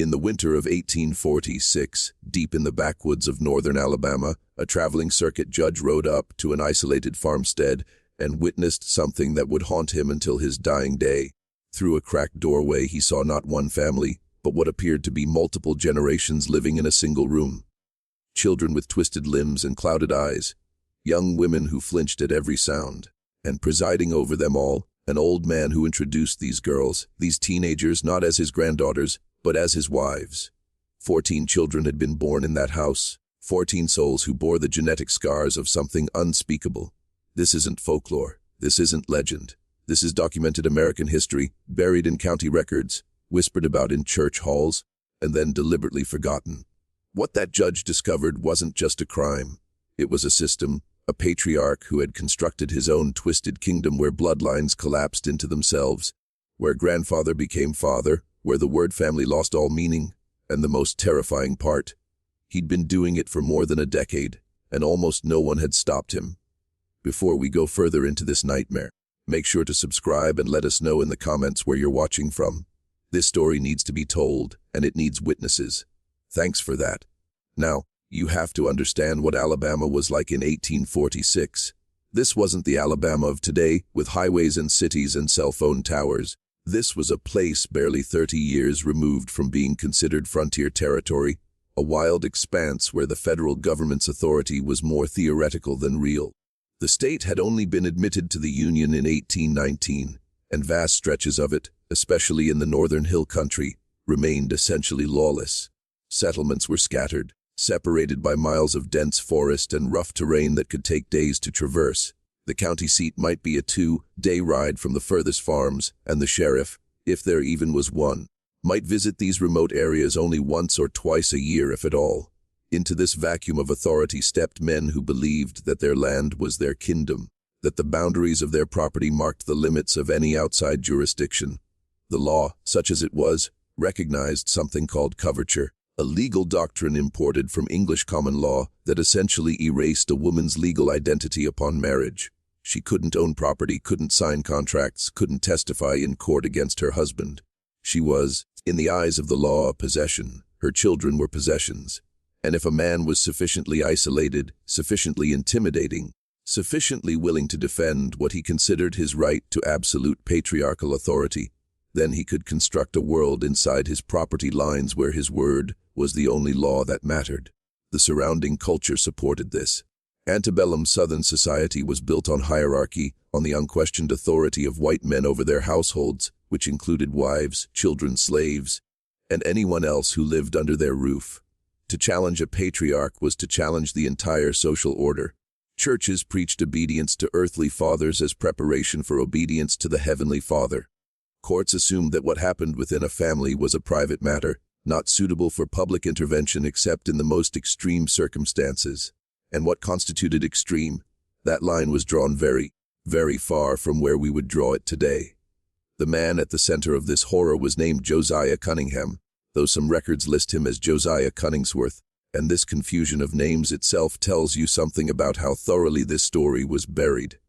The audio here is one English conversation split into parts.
In the winter of 1846, deep in the backwoods of northern Alabama, a traveling circuit judge rode up to an isolated farmstead and witnessed something that would haunt him until his dying day. Through a cracked doorway, he saw not one family, but what appeared to be multiple generations living in a single room. Children with twisted limbs and clouded eyes, young women who flinched at every sound, and presiding over them all, an old man who introduced these girls, these teenagers, not as his granddaughters, but as his wives. 14 children had been born in that house, 14 souls who bore the genetic scars of something unspeakable. This isn't folklore, this isn't legend. This is documented American history, buried in county records, whispered about in church halls, and then deliberately forgotten. What that judge discovered wasn't just a crime. It was a system, a patriarch who had constructed his own twisted kingdom where bloodlines collapsed into themselves, where grandfather became father, where the word family lost all meaning, and the most terrifying part, he'd been doing it for more than a decade, and almost no one had stopped him. Before we go further into this nightmare, make sure to subscribe and let us know in the comments where you're watching from. This story needs to be told, and it needs witnesses. Thanks for that. Now, you have to understand what Alabama was like in 1846. This wasn't the Alabama of today, with highways and cities and cell phone towers. This was a place barely 30 years removed from being considered frontier territory, a wild expanse where the federal government's authority was more theoretical than real. The state had only been admitted to the Union in 1819, and vast stretches of it, especially in the northern hill country, remained essentially lawless. Settlements were scattered, separated by miles of dense forest and rough terrain that could take days to traverse. The county seat might be a 2-day ride from the furthest farms, and the sheriff, if there even was one, might visit these remote areas only once or twice a year, if at all. Into this vacuum of authority stepped men who believed that their land was their kingdom, that the boundaries of their property marked the limits of any outside jurisdiction. The law, such as it was, recognized something called coverture, a legal doctrine imported from English common law that essentially erased a woman's legal identity upon marriage. She couldn't own property, couldn't sign contracts, couldn't testify in court against her husband. She was, in the eyes of the law, a possession. Her children were possessions. And if a man was sufficiently isolated, sufficiently intimidating, sufficiently willing to defend what he considered his right to absolute patriarchal authority, then he could construct a world inside his property lines where his word was the only law that mattered. The surrounding culture supported this. Antebellum Southern society was built on hierarchy, on the unquestioned authority of white men over their households, which included wives, children, slaves, and anyone else who lived under their roof. To challenge a patriarch was to challenge the entire social order. Churches preached obedience to earthly fathers as preparation for obedience to the heavenly Father. Courts assumed that what happened within a family was a private matter, not suitable for public intervention except in the most extreme circumstances. And what constituted extreme? That line was drawn very, very far from where we would draw it today. The man at the center of this horror was named Josiah Cunningham, though some records list him as Josiah Cunningsworth, and this confusion of names itself tells you something about how thoroughly this story was buried.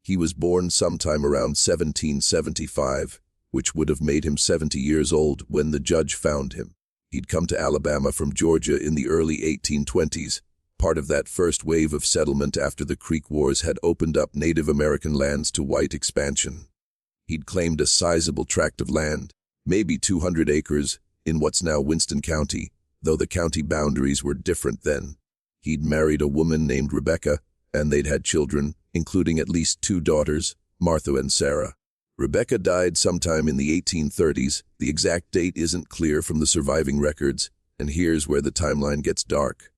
He was born sometime around 1775, which would have made him 70 years old when the judge found him. He'd come to Alabama from Georgia in the early 1820s, part of that first wave of settlement after the Creek Wars had opened up Native American lands to white expansion. He'd claimed a sizable tract of land, maybe 200 acres, in what's now Winston County, though the county boundaries were different then. He'd married a woman named Rebecca, and they'd had children, including at least 2 daughters, Martha and Sarah. Rebecca died sometime in the 1830s. The exact date isn't clear from the surviving records, and here's where the timeline gets dark.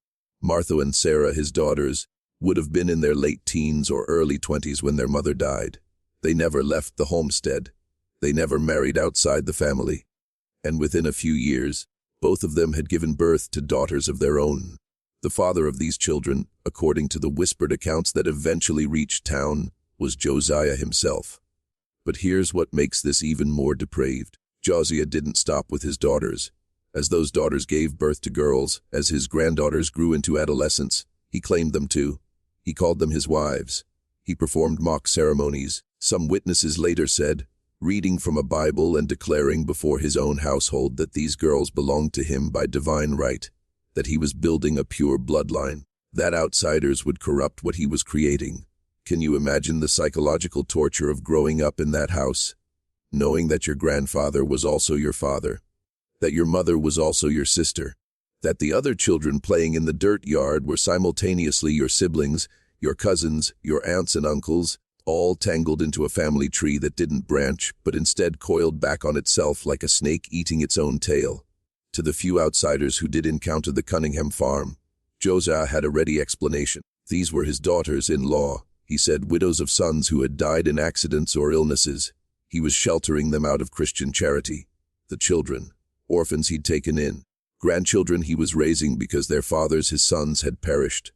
Martha and Sarah, his daughters, would have been in their late teens or early 20s when their mother died. They never left the homestead. They never married outside the family. And within a few years, both of them had given birth to daughters of their own. The father of these children, according to the whispered accounts that eventually reached town, was Josiah himself. But here's what makes this even more depraved. Josiah didn't stop with his daughters. As those daughters gave birth to girls, as his granddaughters grew into adolescence, he claimed them too. He called them his wives. He performed mock ceremonies. Some witnesses later said, reading from a Bible and declaring before his own household that these girls belonged to him by divine right, that he was building a pure bloodline, that outsiders would corrupt what he was creating. Can you imagine the psychological torture of growing up in that house, knowing that your grandfather was also your father, that your mother was also your sister, that the other children playing in the dirt yard were simultaneously your siblings, your cousins, your aunts and uncles, all tangled into a family tree that didn't branch, but instead coiled back on itself like a snake eating its own tail? To the few outsiders who did encounter the Cunningham Farm, Josiah had a ready explanation. These were his daughters-in-law, he said, widows of sons who had died in accidents or illnesses. He was sheltering them out of Christian charity. The children, orphans he'd taken in, grandchildren he was raising because their fathers, his sons, had perished.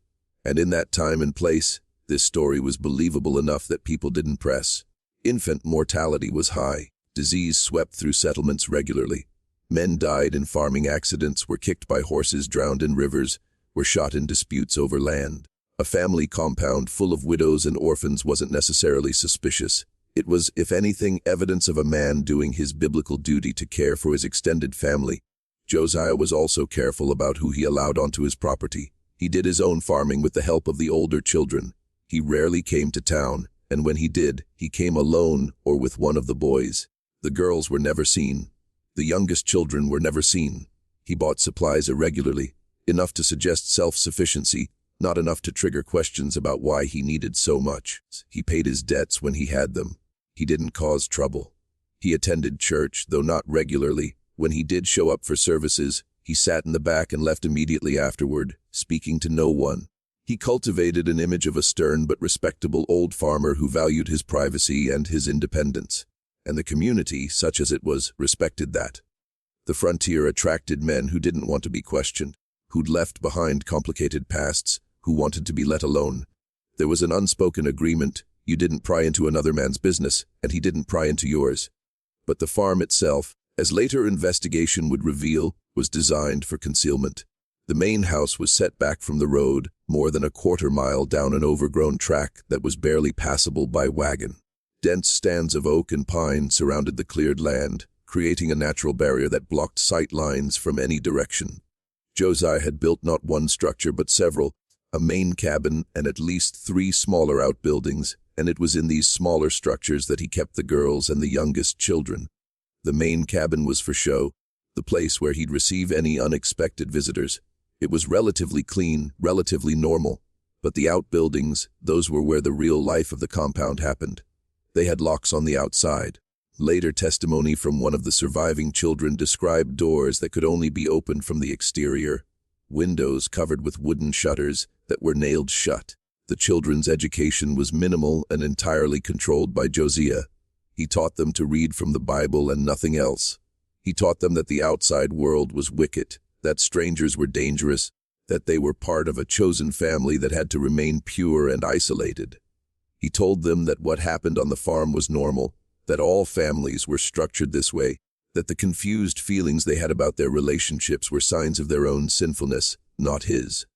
And in that time and place, this story was believable enough that people didn't press. Infant mortality was high. Disease swept through settlements regularly. Men died in farming accidents, were kicked by horses, drowned in rivers, were shot in disputes over land. A family compound full of widows and orphans wasn't necessarily suspicious. It was, if anything, evidence of a man doing his biblical duty to care for his extended family. Josiah was also careful about who he allowed onto his property. He did his own farming with the help of the older children. He rarely came to town, and when he did, he came alone or with one of the boys. The girls were never seen. The youngest children were never seen. He bought supplies irregularly, enough to suggest self-sufficiency, not enough to trigger questions about why he needed so much. He paid his debts when he had them. He didn't cause trouble. He attended church, though not regularly. When he did show up for services, he sat in the back and left immediately afterward, speaking to no one. He cultivated an image of a stern but respectable old farmer who valued his privacy and his independence. And the community, such as it was, respected that. The frontier attracted men who didn't want to be questioned, who'd left behind complicated pasts, who wanted to be let alone. There was an unspoken agreement. You didn't pry into another man's business, and he didn't pry into yours. But the farm itself, as later investigation would reveal, was designed for concealment. The main house was set back from the road, more than a quarter-mile down an overgrown track that was barely passable by wagon. Dense stands of oak and pine surrounded the cleared land, creating a natural barrier that blocked sight lines from any direction. Josiah had built not one structure but several, a main cabin and at least 3 smaller outbuildings, and it was in these smaller structures that he kept the girls and the youngest children. The main cabin was for show, the place where he'd receive any unexpected visitors. It was relatively clean, relatively normal, but the outbuildings, those were where the real life of the compound happened. They had locks on the outside. Later testimony from one of the surviving children described doors that could only be opened from the exterior, windows covered with wooden shutters that were nailed shut. The children's education was minimal and entirely controlled by Josiah. He taught them to read from the Bible and nothing else. He taught them that the outside world was wicked, that strangers were dangerous, that they were part of a chosen family that had to remain pure and isolated. He told them that what happened on the farm was normal, that all families were structured this way, that the confused feelings they had about their relationships were signs of their own sinfulness, not his.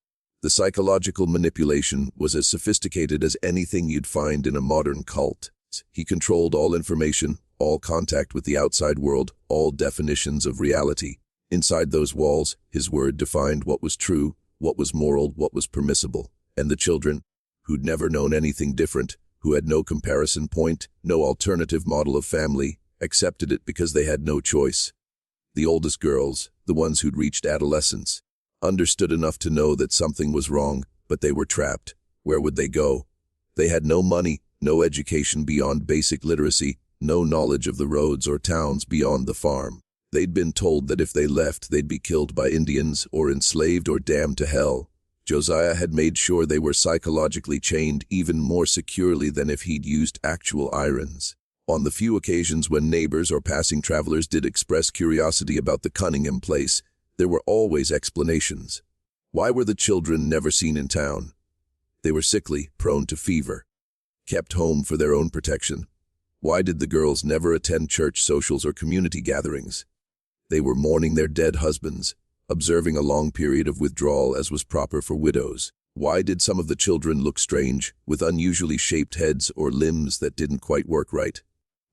The psychological manipulation was as sophisticated as anything you'd find in a modern cult. He controlled all information, all contact with the outside world, all definitions of reality. Inside those walls, his word defined what was true, what was moral, what was permissible. And the children, who'd never known anything different, who had no comparison point, no alternative model of family, accepted it because they had no choice. The oldest girls, the ones who'd reached adolescence, understood enough to know that something was wrong, but they were trapped. Where would they go? They had no money, no education beyond basic literacy, no knowledge of the roads or towns beyond the farm. They'd been told that if they left, they'd be killed by Indians or enslaved or damned to hell. Josiah had made sure they were psychologically chained even more securely than if he'd used actual irons. On the few occasions when neighbors or passing travelers did express curiosity about the Cunningham place, there were always explanations. Why were the children never seen in town? They were sickly, prone to fever, kept home for their own protection. Why did the girls never attend church socials or community gatherings? They were mourning their dead husbands, observing a long period of withdrawal as was proper for widows. Why did some of the children look strange, with unusually shaped heads or limbs that didn't quite work right?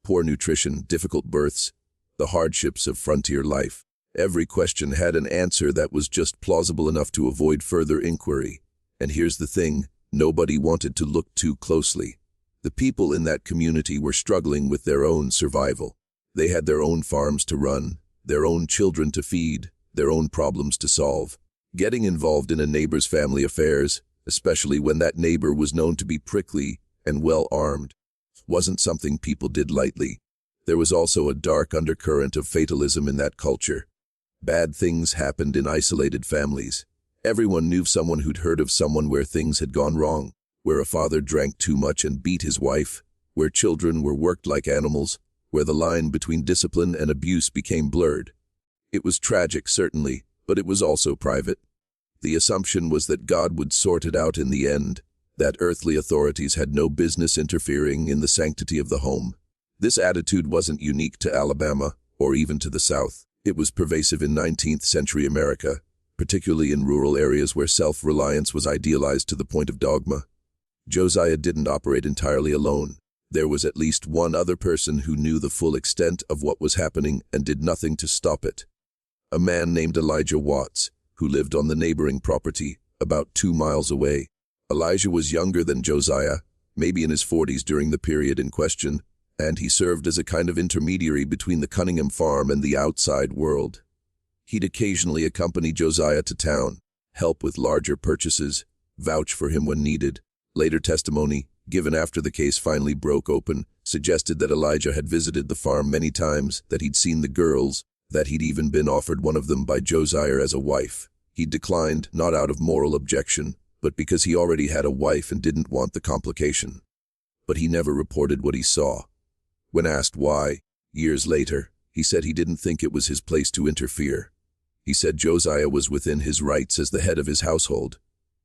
poor nutrition, difficult births, the hardships of frontier life. Every question had an answer that was just plausible enough to avoid further inquiry. And here's the thing, nobody wanted to look too closely. The people in that community were struggling with their own survival. They had their own farms to run, their own children to feed, their own problems to solve. Getting involved in a neighbor's family affairs, especially when that neighbor was known to be prickly and well-armed, wasn't something people did lightly. There was also a dark undercurrent of fatalism in that culture. Bad things happened in isolated families. Everyone knew someone who'd heard of someone where things had gone wrong, where a father drank too much and beat his wife, where children were worked like animals, where the line between discipline and abuse became blurred. It was tragic, certainly, but it was also private. The assumption was that God would sort it out in the end, that earthly authorities had no business interfering in the sanctity of the home. This attitude wasn't unique to Alabama, or even to the South. It was pervasive in 19th century America, particularly in rural areas where self-reliance was idealized to the point of dogma. Josiah didn't operate entirely alone. There was at least one other person who knew the full extent of what was happening and did nothing to stop it. A man named Elijah Watts, who lived on the neighboring property, about 2 miles away. Elijah was younger than Josiah, maybe in his 40s during the period in question, and he served as a kind of intermediary between the Cunningham Farm and the outside world. He'd occasionally accompany Josiah to town, help with larger purchases, vouch for him when needed. Later testimony, given after the case finally broke open, suggested that Elijah had visited the farm many times, that he'd seen the girls, that he'd even been offered one of them by Josiah as a wife. He declined, not out of moral objection, but because he already had a wife and didn't want the complication. But he never reported what he saw. When asked why, years later, he said he didn't think it was his place to interfere. He said Josiah was within his rights as the head of his household.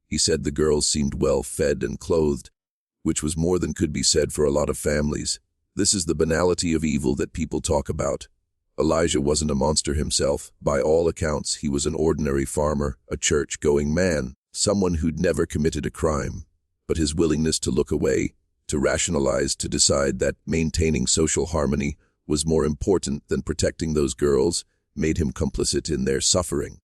He said the girls seemed well fed and clothed, which was more than could be said for a lot of families. This is the banality of evil that people talk about. Elijah wasn't a monster himself. By all accounts, he was an ordinary farmer, a church-going man, someone who'd never committed a crime. But his willingness to look away, to rationalize, to decide that maintaining social harmony was more important than protecting those girls, made him complicit in their suffering.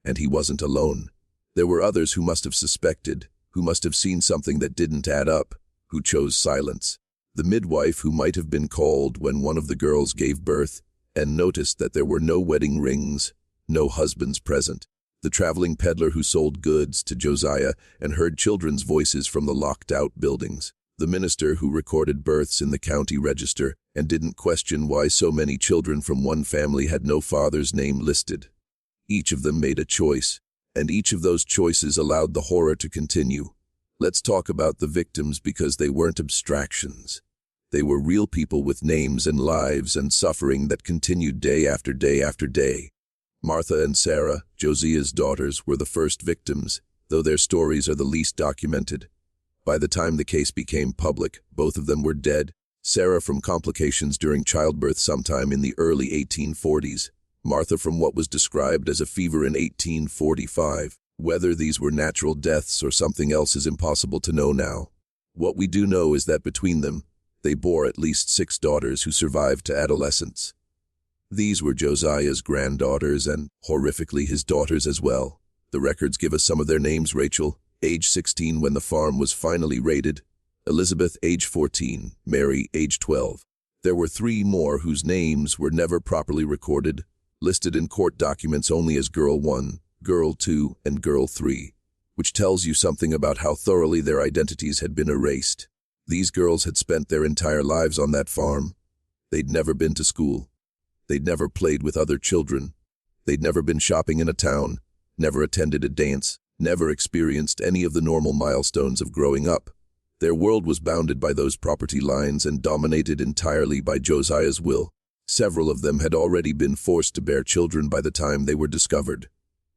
And he wasn't alone. There were others who must have suspected, who must have seen something that didn't add up, who chose silence. The midwife who might have been called when one of the girls gave birth, and noticed that there were no wedding rings, no husbands present. The traveling peddler who sold goods to Josiah and heard children's voices from the locked-out buildings. The minister who recorded births in the county register and didn't question why so many children from one family had no father's name listed. Each of them made a choice, and each of those choices allowed the horror to continue. Let's talk about the victims because they weren't abstractions. They were real people with names and lives and suffering that continued day after day after day. Martha and Sarah, Josiah's daughters, were the first victims, though their stories are the least documented. By the time the case became public, both of them were dead. Sarah from complications during childbirth sometime in the early 1840s. Martha from what was described as a fever in 1845. Whether these were natural deaths or something else is impossible to know now. What we do know is that between them, they bore at least 6 daughters who survived to adolescence. These were Josiah's granddaughters and, horrifically, his daughters as well. The records give us some of their names: Rachel, age 16 when the farm was finally raided; Elizabeth, age 14, Mary, age 12. There were 3 more whose names were never properly recorded, listed in court documents only as Girl 1, Girl 2, and Girl 3, which tells you something about how thoroughly their identities had been erased. These girls had spent their entire lives on that farm. They'd never been to school. They'd never played with other children. They'd never been shopping in a town, never attended a dance, never experienced any of the normal milestones of growing up. Their world was bounded by those property lines and dominated entirely by Josiah's will. Several of them had already been forced to bear children by the time they were discovered.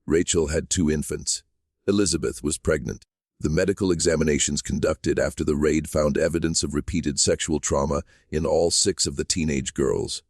Rachel had 2 infants. Elizabeth was pregnant. The medical examinations conducted after the raid found evidence of repeated sexual trauma in all 6 of the teenage girls.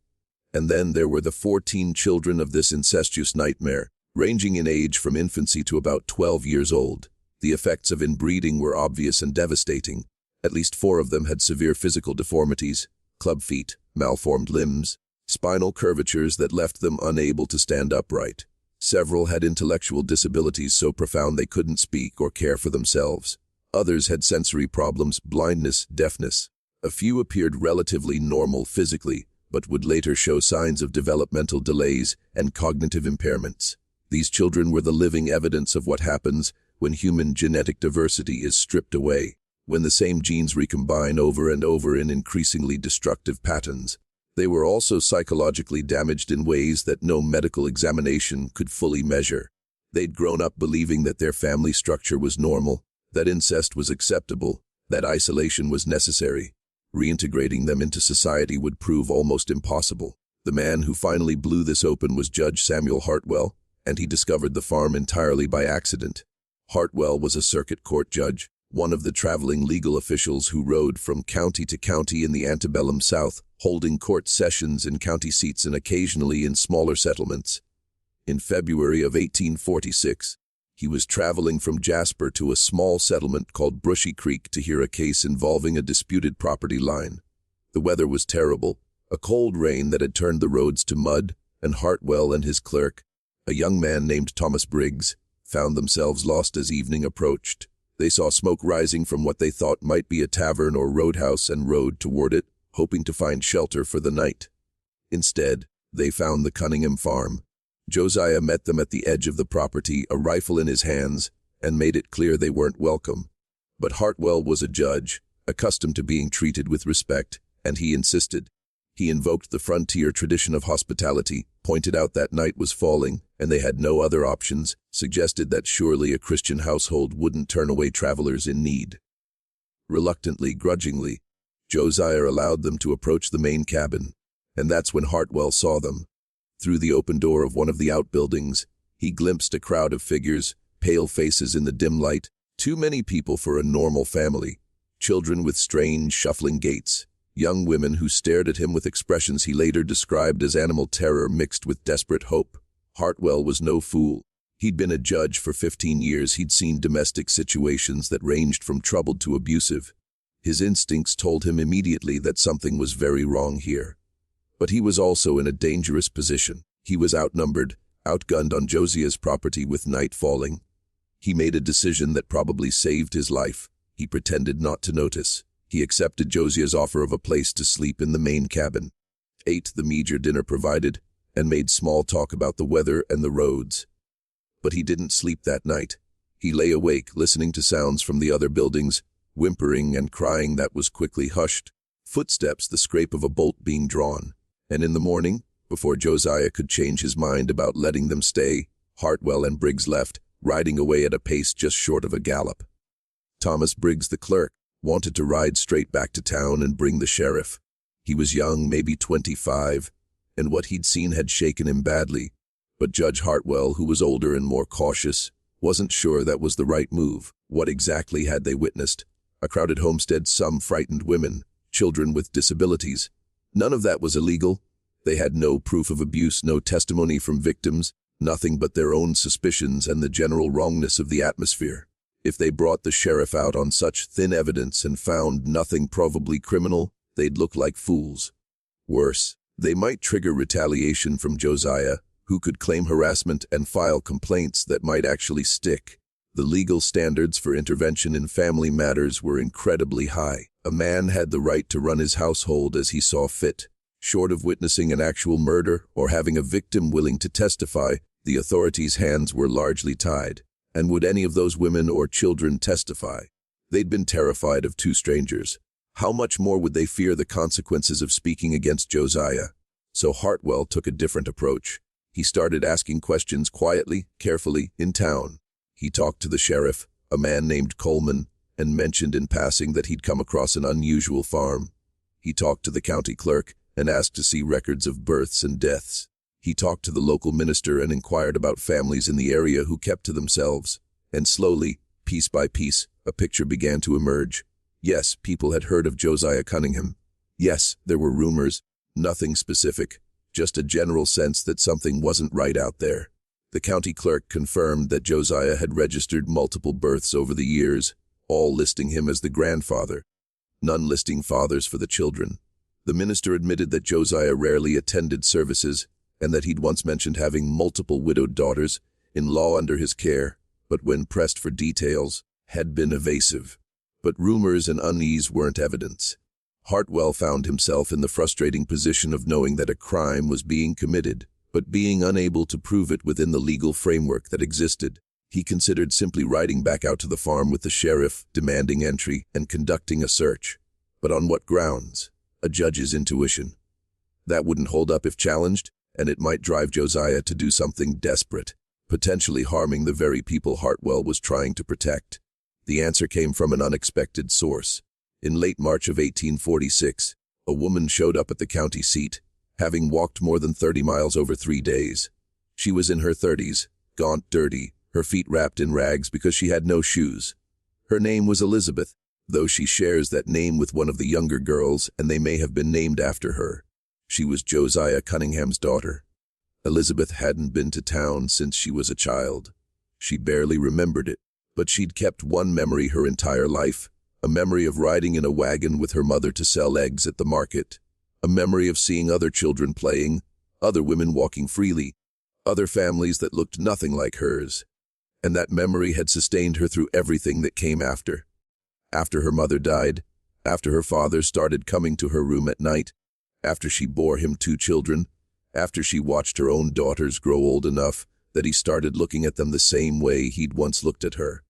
And then there were the 14 children of this incestuous nightmare, ranging in age from infancy to about 12 years old. The effects of inbreeding were obvious and devastating. At least 4 of them had severe physical deformities, club feet, malformed limbs, spinal curvatures that left them unable to stand upright. Several had intellectual disabilities so profound they couldn't speak or care for themselves. Others had sensory problems, blindness, deafness. A few appeared relatively normal physically, but would later show signs of developmental delays and cognitive impairments. These children were the living evidence of what happens when human genetic diversity is stripped away, when the same genes recombine over and over in increasingly destructive patterns. They were also psychologically damaged in ways that no medical examination could fully measure. They'd grown up believing that their family structure was normal, that incest was acceptable, that isolation was necessary. Reintegrating them into society would prove almost impossible. The man who finally blew this open was Judge Samuel Hartwell, and he discovered the farm entirely by accident. Hartwell was a circuit court judge, one of the traveling legal officials who rode from county to county in the antebellum South, holding court sessions in county seats and occasionally in smaller settlements. In February of 1846, he was traveling from Jasper to a small settlement called Brushy Creek to hear a case involving a disputed property line. The weather was terrible, a cold rain that had turned the roads to mud, and Hartwell and his clerk, a young man named Thomas Briggs, found themselves lost as evening approached. They saw smoke rising from what they thought might be a tavern or roadhouse and rode toward it, hoping to find shelter for the night. Instead, they found the Cunningham Farm. Josiah met them at the edge of the property, a rifle in his hands, and made it clear they weren't welcome. But Hartwell was a judge, accustomed to being treated with respect, and he insisted. He invoked the frontier tradition of hospitality, pointed out that night was falling, and they had no other options, suggested that surely a Christian household wouldn't turn away travelers in need. Reluctantly, grudgingly, Josiah allowed them to approach the main cabin, and that's when Hartwell saw them. Through the open door of one of the outbuildings, he glimpsed a crowd of figures, pale faces in the dim light, too many people for a normal family, children with strange, shuffling gaits, young women who stared at him with expressions he later described as animal terror mixed with desperate hope. Hartwell was no fool. He'd been a judge for 15 years. He'd seen domestic situations that ranged from troubled to abusive. His instincts told him immediately that something was very wrong here. But he was also in a dangerous position. He was outnumbered, outgunned on Josiah's property with night falling. He made a decision that probably saved his life. He pretended not to notice. He accepted Josiah's offer of a place to sleep in the main cabin, ate the meager dinner provided, and made small talk about the weather and the roads. But he didn't sleep that night. He lay awake, listening to sounds from the other buildings, whimpering and crying that was quickly hushed, footsteps, the scrape of a bolt being drawn. And in the morning, before Josiah could change his mind about letting them stay, Hartwell and Briggs left, riding away at a pace just short of a gallop. Thomas Briggs, the clerk, wanted to ride straight back to town and bring the sheriff. He was young, maybe 25, and what he'd seen had shaken him badly. But Judge Hartwell, who was older and more cautious, wasn't sure that was the right move. What exactly had they witnessed? A crowded homestead, some frightened women, children with disabilities. None of that was illegal. They had no proof of abuse, no testimony from victims, nothing but their own suspicions and the general wrongness of the atmosphere. If they brought the sheriff out on such thin evidence and found nothing probably criminal, they'd look like fools. Worse, they might trigger retaliation from Josiah, who could claim harassment and file complaints that might actually stick. The legal standards for intervention in family matters were incredibly high. A man had the right to run his household as he saw fit. Short of witnessing an actual murder or having a victim willing to testify, the authorities' hands were largely tied. And would any of those women or children testify? They'd been terrified of two strangers. How much more would they fear the consequences of speaking against Josiah? So Hartwell took a different approach. He started asking questions quietly, carefully, in town. He talked to the sheriff, a man named Coleman, and mentioned in passing that he'd come across an unusual farm. He talked to the county clerk and asked to see records of births and deaths. He talked to the local minister and inquired about families in the area who kept to themselves. And slowly, piece by piece, a picture began to emerge. Yes, people had heard of Josiah Cunningham. Yes, there were rumors, nothing specific, just a general sense that something wasn't right out there. The county clerk confirmed that Josiah had registered multiple births over the years, all listing him as the grandfather, none listing fathers for the children. The minister admitted that Josiah rarely attended services and that he'd once mentioned having multiple widowed daughters in law under his care, but when pressed for details, had been evasive. But rumors and unease weren't evidence. Hartwell found himself in the frustrating position of knowing that a crime was being committed, but being unable to prove it within the legal framework that existed. He considered simply riding back out to the farm with the sheriff, demanding entry, and conducting a search. But on what grounds? A judge's intuition. That wouldn't hold up if challenged, and it might drive Josiah to do something desperate, potentially harming the very people Hartwell was trying to protect. The answer came from an unexpected source. In late March of 1846, a woman showed up at the county seat, having walked more than 30 miles over 3 days. She was in her 30s, gaunt, dirty, her feet wrapped in rags because she had no shoes. Her name was Elizabeth, though she shares that name with one of the younger girls, and they may have been named after her. She was Josiah Cunningham's daughter. Elizabeth hadn't been to town since she was a child. She barely remembered it, but she'd kept one memory her entire life. A memory of riding in a wagon with her mother to sell eggs at the market. A memory of seeing other children playing, other women walking freely, other families that looked nothing like hers. And that memory had sustained her through everything that came after. After her mother died, after her father started coming to her room at night, after she bore him 2 children, after she watched her own daughters grow old enough that he started looking at them the same way he'd once looked at her.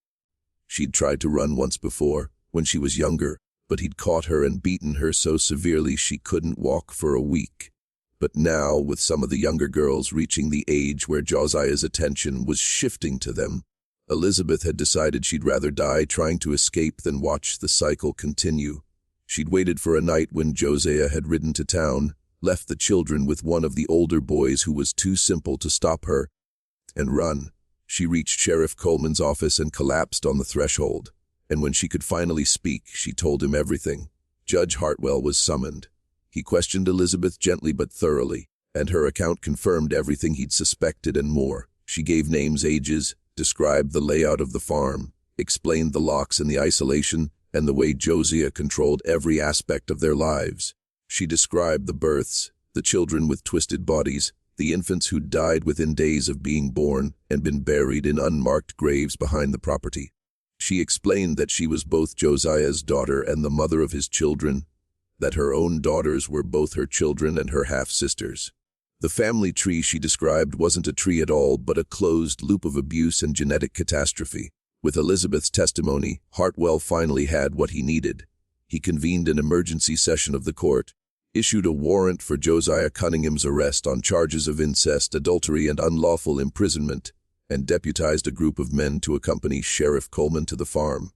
She'd tried to run once before, when she was younger, but he'd caught her and beaten her so severely she couldn't walk for a week. But now, with some of the younger girls reaching the age where Josiah's attention was shifting to them, Elizabeth had decided she'd rather die trying to escape than watch the cycle continue. She'd waited for a night when Josiah had ridden to town, left the children with one of the older boys who was too simple to stop her, and run. She reached Sheriff Coleman's office and collapsed on the threshold. And when she could finally speak, she told him everything. Judge Hartwell was summoned. He questioned Elizabeth gently but thoroughly, and her account confirmed everything he'd suspected and more. She gave names, ages, described the layout of the farm, explained the locks and the isolation, and the way Josiah controlled every aspect of their lives. She described the births, the children with twisted bodies, the infants who died within days of being born and been buried in unmarked graves behind the property. She explained that she was both Josiah's daughter and the mother of his children, that her own daughters were both her children and her half-sisters. The family tree she described wasn't a tree at all, but a closed loop of abuse and genetic catastrophe. With Elizabeth's testimony, Hartwell finally had what he needed. He convened an emergency session of the court, issued a warrant for Josiah Cunningham's arrest on charges of incest, adultery, and unlawful imprisonment, and deputized a group of men to accompany Sheriff Coleman to the farm.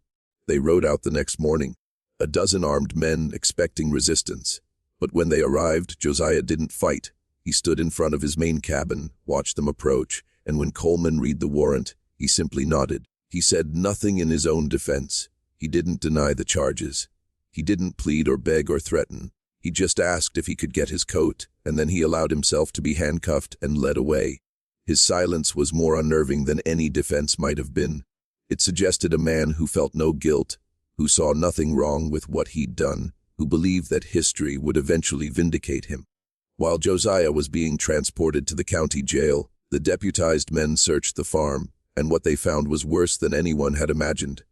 They rode out the next morning, a dozen armed men expecting resistance. But when they arrived, Josiah didn't fight. He stood in front of his main cabin, watched them approach, and when Coleman read the warrant, he simply nodded. He said nothing in his own defense. He didn't deny the charges. He didn't plead or beg or threaten. He just asked if he could get his coat, and then he allowed himself to be handcuffed and led away. His silence was more unnerving than any defense might have been. It suggested a man who felt no guilt, who saw nothing wrong with what he'd done, who believed that history would eventually vindicate him. While Josiah was being transported to the county jail, the deputized men searched the farm, and what they found was worse than anyone had imagined.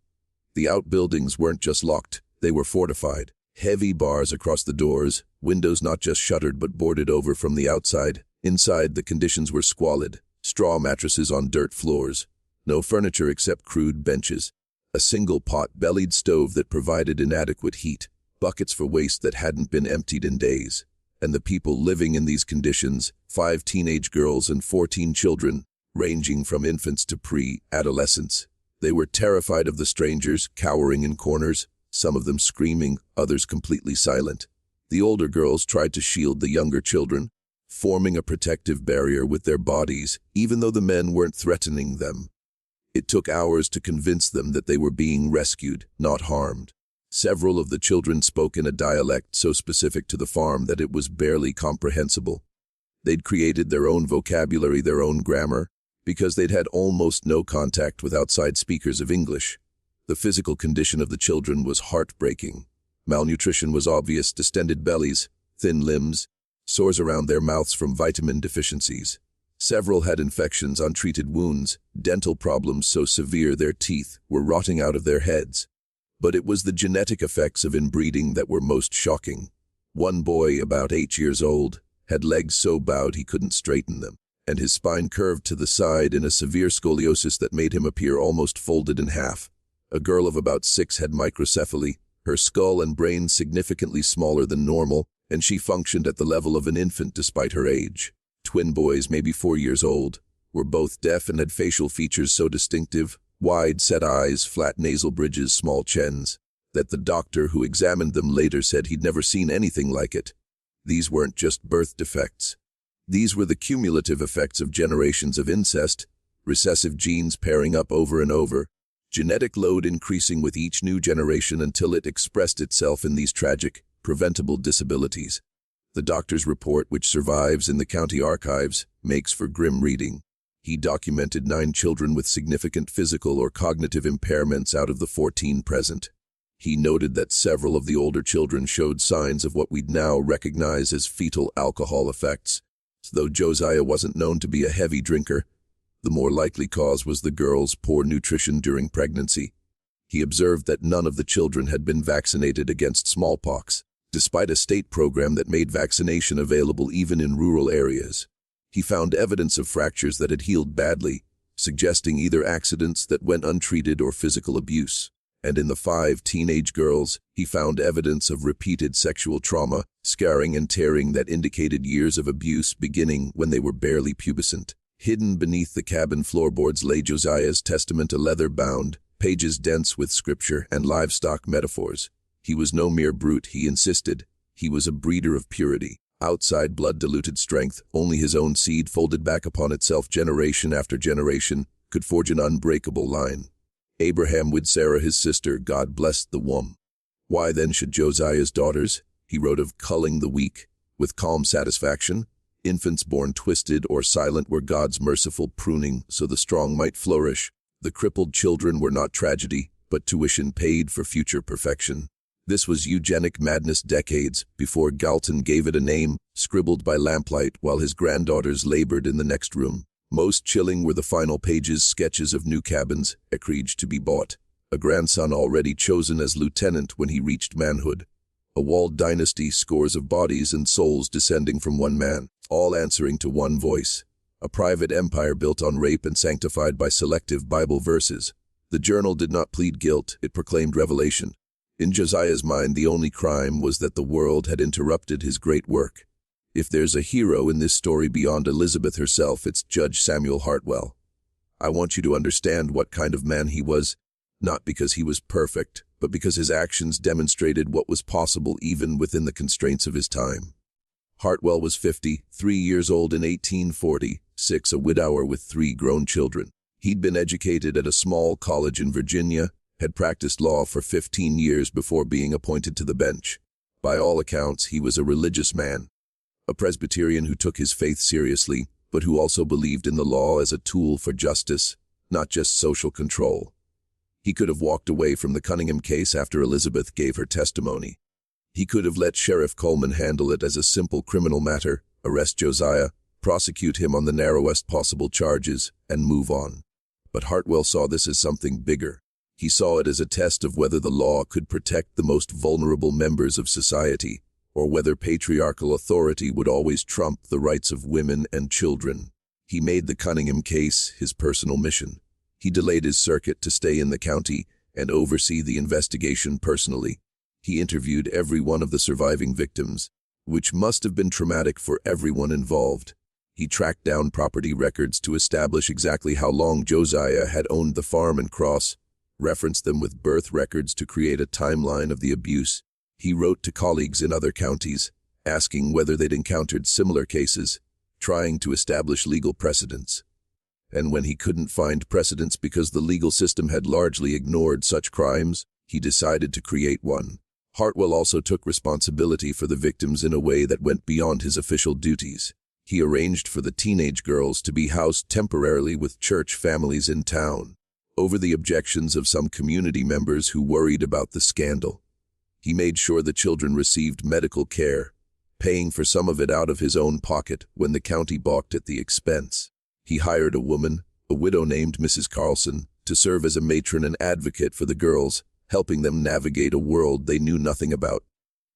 The outbuildings weren't just locked, they were fortified. Heavy bars across the doors, windows not just shuttered but boarded over from the outside. Inside, the conditions were squalid. Straw mattresses on dirt floors. No furniture except crude benches. A single pot-bellied stove that provided inadequate heat. Buckets for waste that hadn't been emptied in days. And the people living in these conditions, 5 teenage girls and 14 children, ranging from infants to pre-adolescents. They were terrified of the strangers, cowering in corners, some of them screaming, others completely silent. The older girls tried to shield the younger children, forming a protective barrier with their bodies, even though the men weren't threatening them. It took hours to convince them that they were being rescued, not harmed. Several of the children spoke in a dialect so specific to the farm that it was barely comprehensible. They'd created their own vocabulary, their own grammar, because they'd had almost no contact with outside speakers of English. The physical condition of the children was heartbreaking. Malnutrition was obvious, distended bellies, thin limbs, sores around their mouths from vitamin deficiencies. Several had infections, untreated wounds, dental problems so severe their teeth were rotting out of their heads. But it was the genetic effects of inbreeding that were most shocking. One boy, about 8 years old, had legs so bowed he couldn't straighten them, and his spine curved to the side in a severe scoliosis that made him appear almost folded in half. A girl of about 6 had microcephaly, her skull and brain significantly smaller than normal, and she functioned at the level of an infant despite her age. Twin boys, maybe 4 years old, were both deaf and had facial features so distinctive, wide set eyes, flat nasal bridges, small chins, that the doctor who examined them later said he'd never seen anything like it. These weren't just birth defects. These were the cumulative effects of generations of incest, recessive genes pairing up over and over, genetic load increasing with each new generation until it expressed itself in these tragic, preventable disabilities. The doctor's report, which survives in the county archives, makes for grim reading. He documented 9 children with significant physical or cognitive impairments out of the 14 present. He noted that several of the older children showed signs of what we'd now recognize as fetal alcohol effects. Though Josiah wasn't known to be a heavy drinker, the more likely cause was the girls' poor nutrition during pregnancy. He observed that none of the children had been vaccinated against smallpox, despite a state program that made vaccination available even in rural areas. He found evidence of fractures that had healed badly, suggesting either accidents that went untreated or physical abuse. And in the 5 teenage girls, he found evidence of repeated sexual trauma, scarring and tearing that indicated years of abuse beginning when they were barely pubescent. Hidden beneath the cabin floorboards lay Josiah's testament, a leather-bound, pages dense with scripture and livestock metaphors. He was no mere brute, he insisted. He was a breeder of purity. Outside blood-diluted strength, only his own seed folded back upon itself generation after generation could forge an unbreakable line. Abraham with Sarah his sister, God blessed the womb. Why then should Josiah's daughters, he wrote of culling the weak, with calm satisfaction, infants born twisted or silent were God's merciful pruning so the strong might flourish. The crippled children were not tragedy, but tuition paid for future perfection. This was eugenic madness decades before Galton gave it a name, scribbled by lamplight while his granddaughters labored in the next room. Most chilling were the final pages, sketches of new cabins, acreage to be bought, a grandson already chosen as lieutenant when he reached manhood, a walled dynasty, scores of bodies and souls descending from one man, all answering to one voice, a private empire built on rape and sanctified by selective Bible verses. The journal did not plead guilt, it proclaimed revelation. In Josiah's mind, the only crime was that the world had interrupted his great work. If there's a hero in this story beyond Elizabeth herself, it's Judge Samuel Hartwell. I want you to understand what kind of man he was, not because he was perfect, but because his actions demonstrated what was possible even within the constraints of his time. Hartwell was 53 years old in 1846, a widower with 3 grown children. He'd been educated at a small college in Virginia, had practiced law for 15 years before being appointed to the bench. By all accounts, he was a religious man. A Presbyterian who took his faith seriously, but who also believed in the law as a tool for justice, not just social control. He could have walked away from the Cunningham case after Elizabeth gave her testimony. He could have let Sheriff Coleman handle it as a simple criminal matter, arrest Josiah, prosecute him on the narrowest possible charges, and move on. But Hartwell saw this as something bigger. He saw it as a test of whether the law could protect the most vulnerable members of society, or whether patriarchal authority would always trump the rights of women and children. He made the Cunningham case his personal mission. He delayed his circuit to stay in the county and oversee the investigation personally. He interviewed every one of the surviving victims, which must have been traumatic for everyone involved. He tracked down property records to establish exactly how long Josiah had owned the farm and cross, referenced them with birth records to create a timeline of the abuse. He wrote to colleagues in other counties, asking whether they'd encountered similar cases, trying to establish legal precedents. And when he couldn't find precedents because the legal system had largely ignored such crimes, he decided to create one. Hartwell also took responsibility for the victims in a way that went beyond his official duties. He arranged for the teenage girls to be housed temporarily with church families in town, over the objections of some community members who worried about the scandal. He made sure the children received medical care, paying for some of it out of his own pocket when the county balked at the expense. He hired a woman, a widow named Mrs. Carlson, to serve as a matron and advocate for the girls, helping them navigate a world they knew nothing about.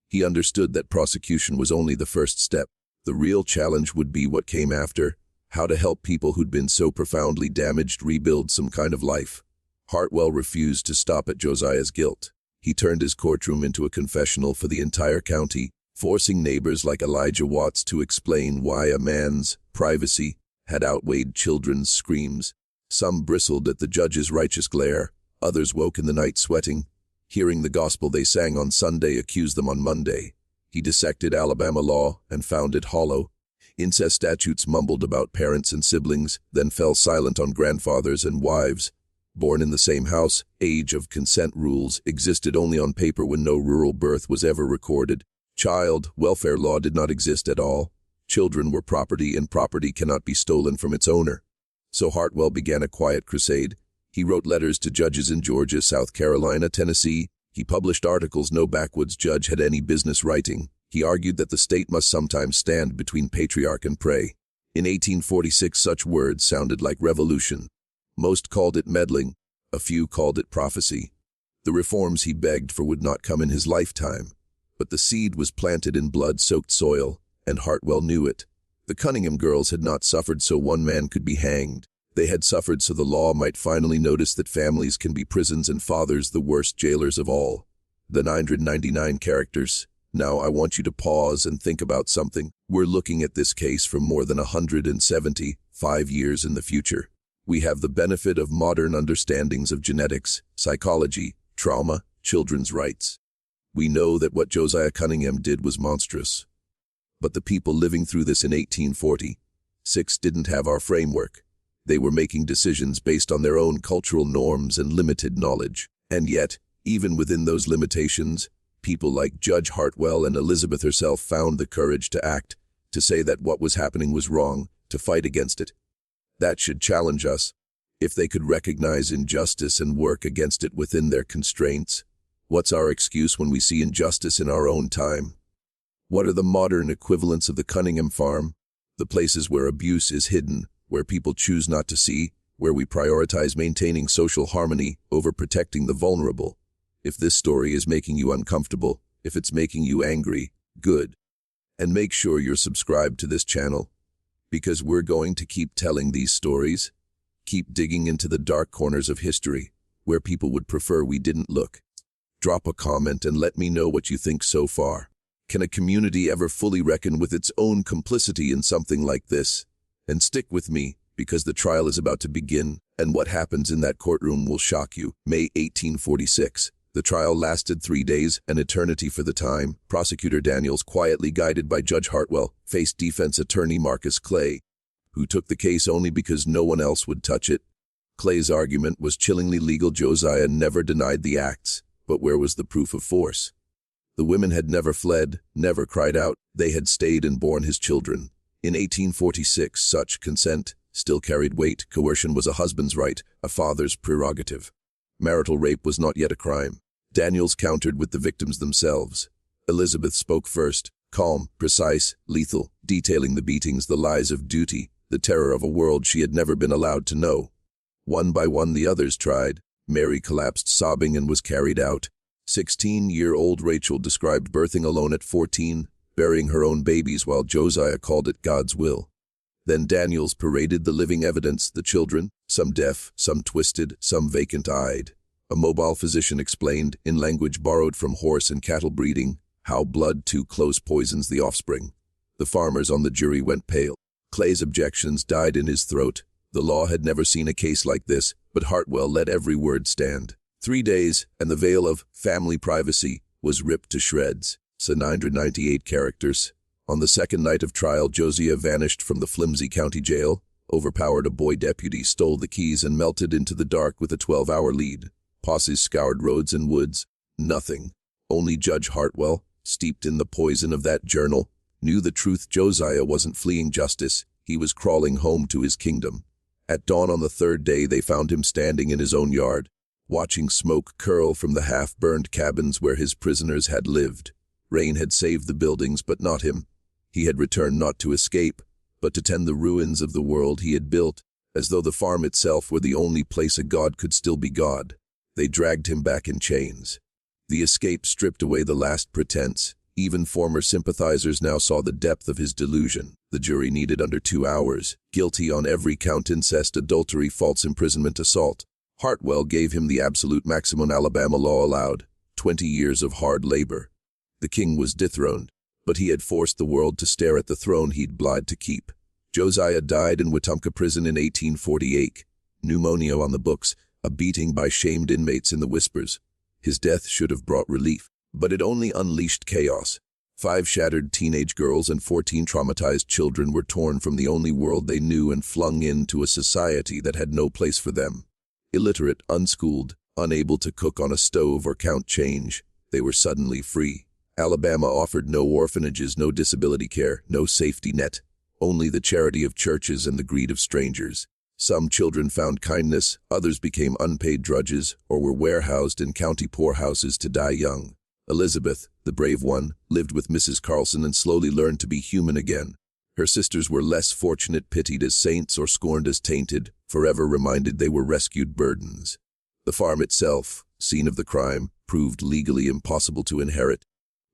He understood that prosecution was only the first step. The real challenge would be what came after, how to help people who'd been so profoundly damaged rebuild some kind of life. Hartwell refused to stop at Josiah's guilt. He turned his courtroom into a confessional for the entire county, forcing neighbors like Elijah Watts to explain why a man's privacy had outweighed children's screams. Some bristled at the judge's righteous glare, others woke in the night sweating. Hearing the gospel they sang on Sunday accused them on Monday. He dissected Alabama law and found it hollow. Incest statutes mumbled about parents and siblings, then fell silent on grandfathers and wives. Born in the same house, age of consent rules existed only on paper when no rural birth was ever recorded. Child welfare law did not exist at all. Children were property, and property cannot be stolen from its owner. So Hartwell began a quiet crusade. He wrote letters to judges in Georgia, South Carolina, Tennessee. He published articles no backwoods judge had any business writing. He argued that the state must sometimes stand between patriarch and prey. In 1846, such words sounded like revolution. Most called it meddling. A few called it prophecy. The reforms he begged for would not come in his lifetime. But the seed was planted in blood-soaked soil, and Hartwell knew it. The Cunningham girls had not suffered so one man could be hanged. They had suffered so the law might finally notice that families can be prisons and fathers the worst jailers of all. The 999 characters. Now I want you to pause and think about something. We're looking at this case from more than 175 years in the future. We have the benefit of modern understandings of genetics, psychology, trauma, children's rights. We know that what Josiah Cunningham did was monstrous. But the people living through this in 1846 didn't have our framework. They were making decisions based on their own cultural norms and limited knowledge. And yet, even within those limitations, people like Judge Hartwell and Elizabeth herself found the courage to act, to say that what was happening was wrong, to fight against it. That should challenge us. If they could recognize injustice and work against it within their constraints, what's our excuse when we see injustice in our own time? What are the modern equivalents of the Cunningham Farm? The places where abuse is hidden, where people choose not to see, where we prioritize maintaining social harmony over protecting the vulnerable. If this story is making you uncomfortable, if it's making you angry, good. And make sure you're subscribed to this channel, because we're going to keep telling these stories, keep digging into the dark corners of history, where people would prefer we didn't look. Drop a comment and let me know what you think so far. Can a community ever fully reckon with its own complicity in something like this? And stick with me, because the trial is about to begin, and what happens in that courtroom will shock you. May 1846. The trial lasted 3 days, an eternity for the time. Prosecutor Daniels, quietly guided by Judge Hartwell, faced defense attorney Marcus Clay, who took the case only because no one else would touch it. Clay's argument was chillingly legal. Josiah never denied the acts, but where was the proof of force? The women had never fled, never cried out. They had stayed and borne his children. In 1846, such consent still carried weight. Coercion was a husband's right, a father's prerogative. Marital rape was not yet a crime. Daniels countered with the victims themselves. Elizabeth spoke first, calm, precise, lethal, detailing the beatings, the lies of duty, the terror of a world she had never been allowed to know. One by one the others tried. Mary collapsed sobbing and was carried out. 16-year-old Rachel described birthing alone at 14, burying her own babies while Josiah called it God's will. Then Daniels paraded the living evidence, the children, some deaf, some twisted, some vacant-eyed. A mobile physician explained, in language borrowed from horse and cattle breeding, how blood too close poisons the offspring. The farmers on the jury went pale. Clay's objections died in his throat. The law had never seen a case like this, but Hartwell let every word stand. 3 days, and the veil of family privacy was ripped to shreds. 998 characters. On the second night of trial, Josiah vanished from the flimsy county jail, overpowered a boy deputy, stole the keys, and melted into the dark with a 12-hour lead. Posses scoured roads and woods. Nothing. Only Judge Hartwell, steeped in the poison of that journal, knew the truth. Josiah wasn't fleeing justice. He was crawling home to his kingdom. At dawn on the third day, they found him standing in his own yard, watching smoke curl from the half-burned cabins where his prisoners had lived. Rain had saved the buildings, but not him. He had returned not to escape, but to tend the ruins of the world he had built, as though the farm itself were the only place a god could still be God. They dragged him back in chains. The escape stripped away the last pretense. Even former sympathizers now saw the depth of his delusion. The jury needed under 2 hours. Guilty on every count: incest, adultery, false imprisonment, assault. Hartwell gave him the absolute maximum Alabama law allowed, 20 years of hard labor. The king was dethroned, but he had forced the world to stare at the throne he'd lied to keep. Josiah died in Wetumpka prison in 1848. Pneumonia on the books, a beating by shamed inmates in the whispers. His death should have brought relief, but it only unleashed chaos. 5 shattered teenage girls and 14 traumatized children were torn from the only world they knew and flung into a society that had no place for them. Illiterate, unschooled, unable to cook on a stove or count change, they were suddenly free. Alabama offered no orphanages, no disability care, no safety net, only the charity of churches and the greed of strangers. Some children found kindness, others became unpaid drudges or were warehoused in county poorhouses to die young. Elizabeth, the brave one, lived with Mrs. Carlson and slowly learned to be human again. Her sisters were less fortunate, pitied as saints or scorned as tainted, forever reminded they were rescued burdens. The farm itself, scene of the crime, proved legally impossible to inherit.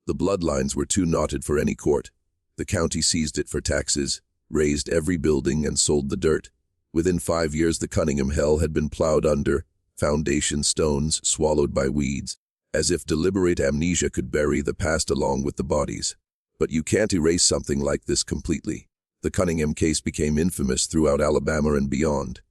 The bloodlines were too knotted for any court. The county seized it for taxes, razed every building and sold the dirt. Within 5 years the Cunningham hell had been plowed under, foundation stones swallowed by weeds, as if deliberate amnesia could bury the past along with the bodies. But you can't erase something like this completely. The Cunningham case became infamous throughout Alabama and beyond.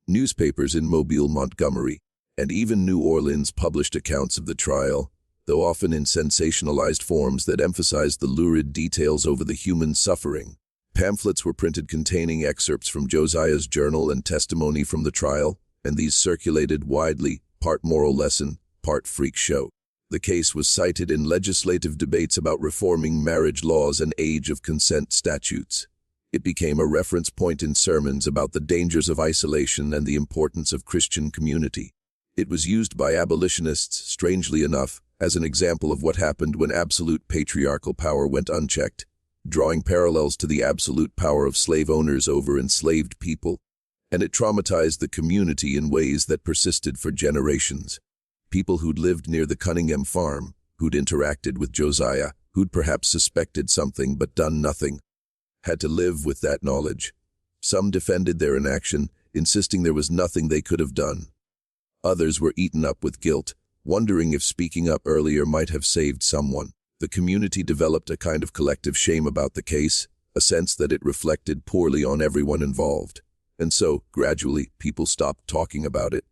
Newspapers in Mobile, Montgomery, and even New Orleans published accounts of the trial, though often in sensationalized forms that emphasized the lurid details over the human suffering. Pamphlets were printed containing excerpts from Josiah's journal and testimony from the trial, and these circulated widely, part moral lesson, part freak show. The case was cited in legislative debates about reforming marriage laws and age of consent statutes. It became a reference point in sermons about the dangers of isolation and the importance of Christian community. It was used by abolitionists, strangely enough, as an example of what happened when absolute patriarchal power went unchecked, drawing parallels to the absolute power of slave owners over enslaved people, and it traumatized the community in ways that persisted for generations. People who'd lived near the Cunningham Farm, who'd interacted with Josiah, who'd perhaps suspected something but done nothing, had to live with that knowledge. Some defended their inaction, insisting there was nothing they could have done. Others were eaten up with guilt, wondering if speaking up earlier might have saved someone. The community developed a kind of collective shame about the case, a sense that it reflected poorly on everyone involved. And so, gradually, people stopped talking about it.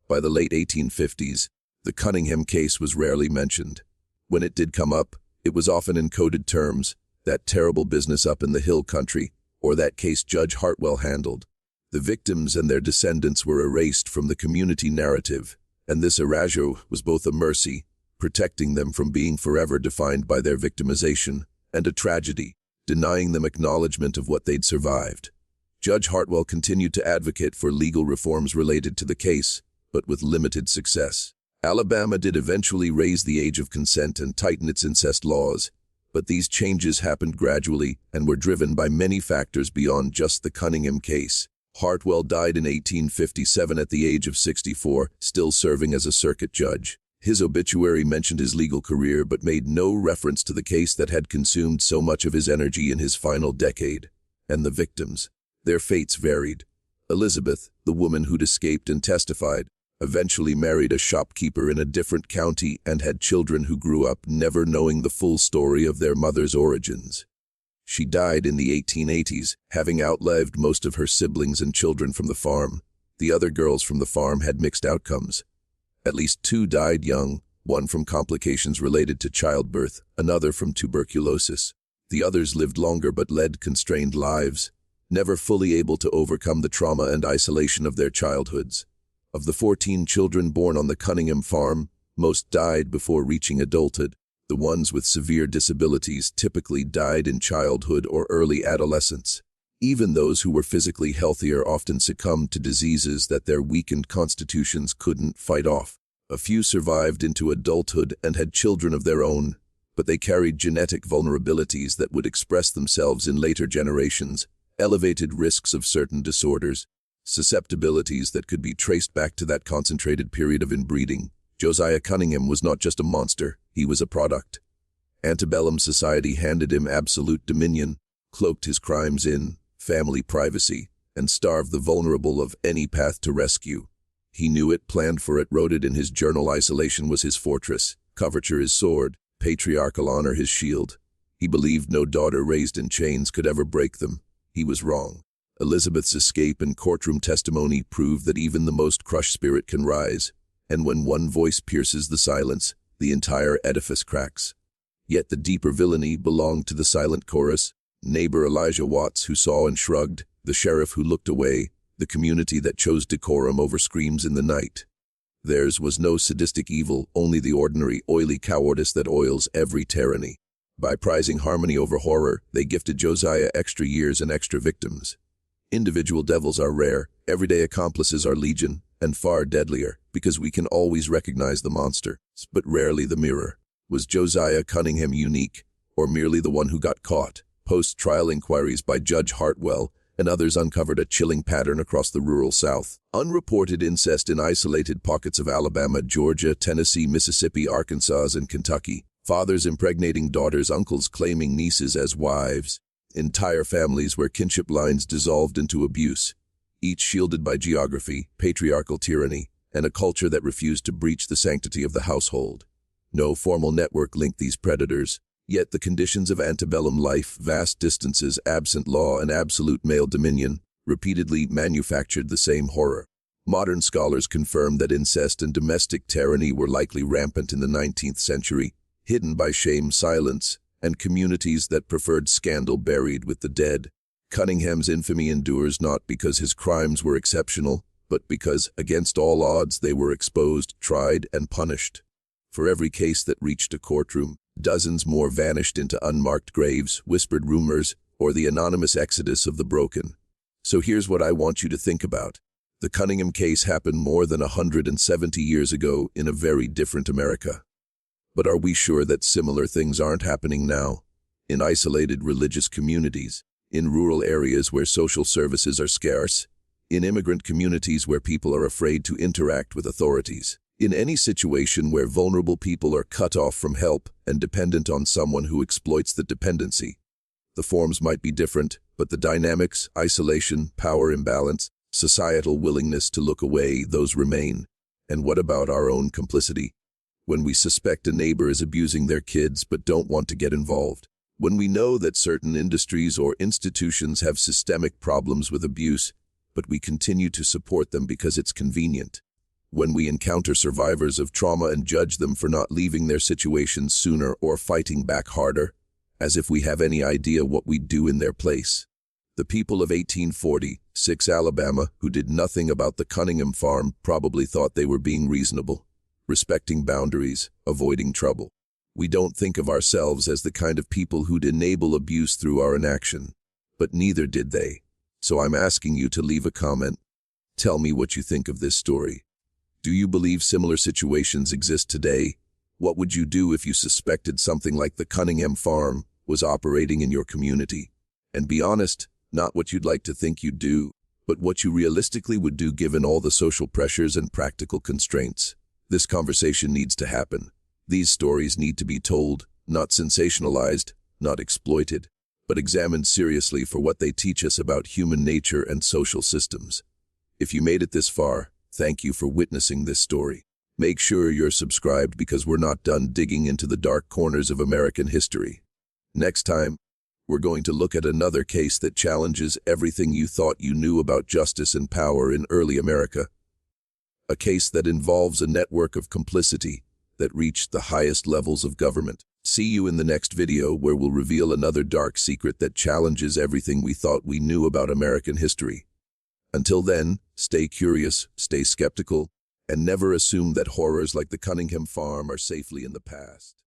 By the late 1850s, the Cunningham case was rarely mentioned. When it did come up, it was often in coded terms, that terrible business up in the hill country, or that case Judge Hartwell handled. The victims and their descendants were erased from the community narrative, and this erasure was both a mercy, protecting them from being forever defined by their victimization, and a tragedy, denying them acknowledgement of what they'd survived. Judge Hartwell continued to advocate for legal reforms related to the case, but with limited success. Alabama did eventually raise the age of consent and tighten its incest laws, but these changes happened gradually and were driven by many factors beyond just the Cunningham case. Hartwell died in 1857 at the age of 64, still serving as a circuit judge. His obituary mentioned his legal career but made no reference to the case that had consumed so much of his energy in his final decade. And the victims. Their fates varied. Elizabeth, the woman who'd escaped and testified, eventually married a shopkeeper in a different county and had children who grew up never knowing the full story of their mother's origins. She died in the 1880s, having outlived most of her siblings and children from the farm. The other girls from the farm had mixed outcomes. At least 2 died young, one from complications related to childbirth, another from tuberculosis. The others lived longer but led constrained lives, never fully able to overcome the trauma and isolation of their childhoods. Of the 14 children born on the Cunningham Farm, most died before reaching adulthood. The ones with severe disabilities typically died in childhood or early adolescence. Even those who were physically healthier often succumbed to diseases that their weakened constitutions couldn't fight off. A few survived into adulthood and had children of their own, but they carried genetic vulnerabilities that would express themselves in later generations, elevated risks of certain disorders, susceptibilities that could be traced back to that concentrated period of inbreeding. Josiah Cunningham was not just a monster, he was a product. Antebellum society handed him absolute dominion, cloaked his crimes in family privacy, and starved the vulnerable of any path to rescue. He knew it, planned for it, wrote it in his journal. Isolation was his fortress, coverture his sword, patriarchal honor his shield. He believed no daughter raised in chains could ever break them. He was wrong. Elizabeth's escape and courtroom testimony proved that even the most crushed spirit can rise, and when one voice pierces the silence, the entire edifice cracks. Yet the deeper villainy belonged to the silent chorus: neighbor Elijah Watts, who saw and shrugged, the sheriff who looked away, the community that chose decorum over screams in the night. Theirs was no sadistic evil, only the ordinary, oily cowardice that oils every tyranny. By prizing harmony over horror, they gifted Josiah extra years and extra victims. Individual devils are rare, everyday accomplices are legion, and far deadlier, because we can always recognize the monster, but rarely the mirror. Was Josiah Cunningham unique, or merely the one who got caught? Post-trial inquiries by Judge Hartwell and others uncovered a chilling pattern across the rural South. Unreported incest in isolated pockets of Alabama, Georgia, Tennessee, Mississippi, Arkansas, and Kentucky. Fathers impregnating daughters, uncles claiming nieces as wives. Entire families where kinship lines dissolved into abuse, each shielded by geography, patriarchal tyranny, and a culture that refused to breach the sanctity of the household. No formal network linked these predators, yet the conditions of antebellum life, vast distances, absent law, and absolute male dominion, repeatedly manufactured the same horror. Modern scholars confirm that incest and domestic tyranny were likely rampant in the 19th century, hidden by shame, silence, and communities that preferred scandal buried with the dead. Cunningham's infamy endures not because his crimes were exceptional, but because, against all odds, they were exposed, tried, and punished. For every case that reached a courtroom, dozens more vanished into unmarked graves, whispered rumors, or the anonymous exodus of the broken. So here's what I want you to think about. The Cunningham case happened more than 170 years ago in a very different America. But are we sure that similar things aren't happening now? In isolated religious communities, in rural areas where social services are scarce, in immigrant communities where people are afraid to interact with authorities, in any situation where vulnerable people are cut off from help and dependent on someone who exploits the dependency. The forms might be different, but the dynamics, isolation, power imbalance, societal willingness to look away, those remain. And what about our own complicity? When we suspect a neighbor is abusing their kids but don't want to get involved. When we know that certain industries or institutions have systemic problems with abuse, but we continue to support them because it's convenient. When we encounter survivors of trauma and judge them for not leaving their situations sooner or fighting back harder, as if we have any idea what we'd do in their place. The people of 1846 Alabama, who did nothing about the Cunningham Farm, probably thought they were being reasonable, respecting boundaries, avoiding trouble. We don't think of ourselves as the kind of people who'd enable abuse through our inaction, but neither did they. So I'm asking you to leave a comment. Tell me what you think of this story. Do you believe similar situations exist today? What would you do if you suspected something like the Cunningham Farm was operating in your community? And be honest, not what you'd like to think you'd do, but what you realistically would do given all the social pressures and practical constraints. This conversation needs to happen. These stories need to be told, not sensationalized, not exploited, but examined seriously for what they teach us about human nature and social systems. If you made it this far, thank you for witnessing this story. Make sure you're subscribed because we're not done digging into the dark corners of American history. Next time, we're going to look at another case that challenges everything you thought you knew about justice and power in early America. A case that involves a network of complicity that reached the highest levels of government. See you in the next video where we'll reveal another dark secret that challenges everything we thought we knew about American history. Until then, stay curious, stay skeptical, and never assume that horrors like the Cunningham Farm are safely in the past.